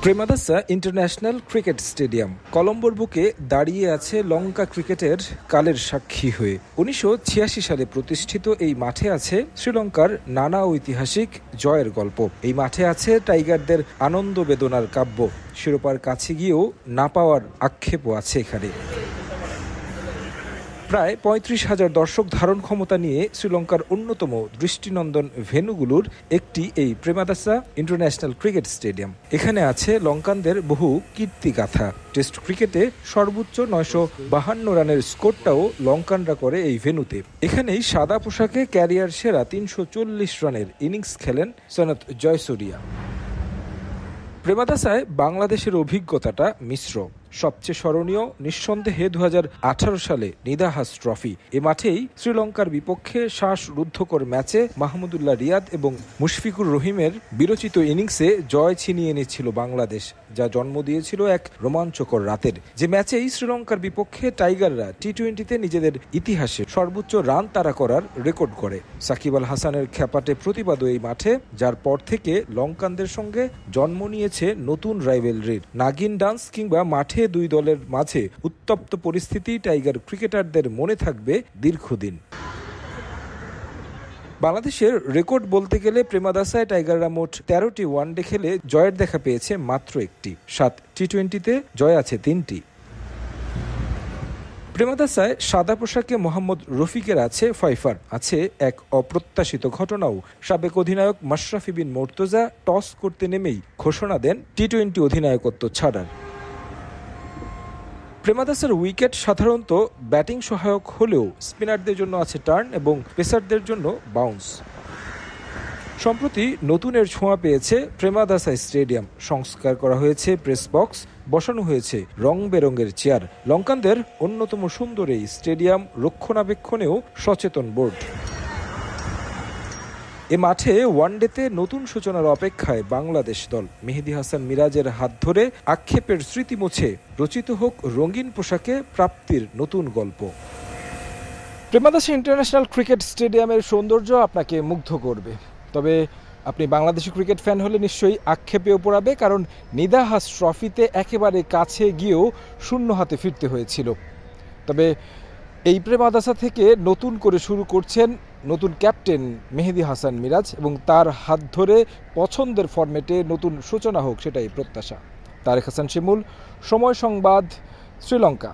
Premadasa international cricket stadium কলম্বোর বুকে দাঁড়িয়ে আছে লঙ্কা ক্রিকেটের কালের সাক্ষী হয়ে। ১৯৮৬ সালে প্রতিষ্ঠিত এই মাঠে আছে শ্রীলঙ্কার নানা ঐতিহাসিক জয়ের গল্প। এই মাঠে আছে টাইগারদের আনন্দ বেদনার কাব্য। শিরোপার কাছে গিয়েও না পাওয়ার আক্ষেপও আছে এখানে। প্রায় ৩৫,০০০ দর্শক ধারণ ক্ষমতা নিয়ে শ্রীলঙ্কার অন্যতম দৃষ্টিনন্দন ভেন্যুগুলোর একটি এই প্রেমাদাসা ইন্টারন্যাশনাল ক্রিকেট স্টেডিয়াম। এখানে আছে লঙ্কানদের বহু কীর্তিগাথা। টেস্ট ক্রিকেটে সর্বোচ্চ ৯৫২ রানের স্কোরটাও লঙ্কানরা করে এই ভেন্যুতে। এখানেই সাদা পোশাকে ক্যারিয়ার সেরা ৩৪০ রানের ইনিংস খেলেন সৈয়দ জয়সুরিয়া। প্রেমাদাসায় বাংলাদেশের অভিজ্ঞতাটা মিশ্র। সবচেয়ে স্মরণীয় নিঃসন্দেহে ২০১৮ সালে নিদাহাস ট্রফি। এ মাঠেই শ্রীলঙ্কার বিপক্ষে শ্বাসরুদ্ধকর ম্যাচে মাহমুদুল্লাহ রিয়াদ এবং মুশফিকুর রহিমের বিরচিত ইনিংসে জয় ছিনিয়ে এনেছিল বাংলাদেশ, যা জন্ম দিয়েছিল এক রোমাঞ্চকর রাতের। যে ম্যাচেই শ্রীলঙ্কার বিপক্ষে টাইগাররা টি-20তে নিজেদের ইতিহাসে সর্বোচ্চ রান তাড়া করার রেকর্ড করে। সাকিব আল হাসানের খ্যাপাটে প্রতিবাদও এই মাঠে, যার পর থেকে লঙ্কানদের সঙ্গে জন্ম নিয়েছে নতুন রাইভেলরির। নাগিন ডান্স কিংবা মাঠে দুই দলের মাঝে উত্তপ্ত পরিস্থিতি টাইগার ক্রিকেটারদের মনে থাকবে দীর্ঘদিন। বাংলাদেশের রেকর্ড বলতে গেলে প্রেমাদাসায় টাইগাররা মোট ১৩টি ওয়ানডে খেলে জয়ের দেখা পেয়েছে মাত্র একটি। ৭ টি-20তে জয় আছে ৩টি। প্রেমাদাসায় সাদা পোশাকে মোহাম্মদ রফিকের আছে ফাইফার। আছে এক অপ্রত্যাশিত ঘটনাও। সাবেক অধিনায়ক মাশরাফি বিন মোর্তজা টস করতে নেমেই ঘোষণা দেন টি-20 অধিনায়কত্ব ছাড়ার। প্রেমাদাসার উইকেট সাধারণত ব্যাটিং সহায়ক হলেও স্পিনারদের জন্য আছে টার্ন এবং পেসারদের জন্য বাউন্স। সম্প্রতি নতুনের ছোঁয়া পেয়েছে প্রেমাদাসা স্টেডিয়াম। সংস্কার করা হয়েছে প্রেস বক্স, বসানো হয়েছে রং বেরঙের চেয়ার। লঙ্কানদের অন্যতম সুন্দর এই স্টেডিয়াম রক্ষণাবেক্ষণেও সচেতন বোর্ড। এ মাঠে ওয়ানডেতে নতুন সূচনার অপেক্ষায় বাংলাদেশ দল। মেহেদী হাসান মিরাজের হাত ধরে আক্ষেপের স্মৃতি মুছে রচিত হোক রঙিন পোশাকে প্রাপ্তির নতুন গল্প। প্রেমাদাসা ইন্টারন্যাশনাল ক্রিকেট স্টেডিয়ামের সৌন্দর্য আপনাকে মুগ্ধ করবে, তবে আপনি বাংলাদেশি ক্রিকেট ফ্যান হলে নিশ্চয়ই আক্ষেপেও পড়াবে, কারণ নিদাহাস ট্রফিতে একেবারে কাছে গিয়েও শূন্য হাতে ফিরতে হয়েছিল। তবে এই প্রেমাদাসা থেকে নতুন করে শুরু করছেন নতুন ক্যাপ্টেন মেহেদী হাসান মিরাজ, এবং তার হাত ধরে পছন্দের ফরম্যাটে নতুন সূচনা হোক, সেটাই প্রত্যাশা। তারেক হাসান শিমুল, সময় সংবাদ, শ্রীলঙ্কা।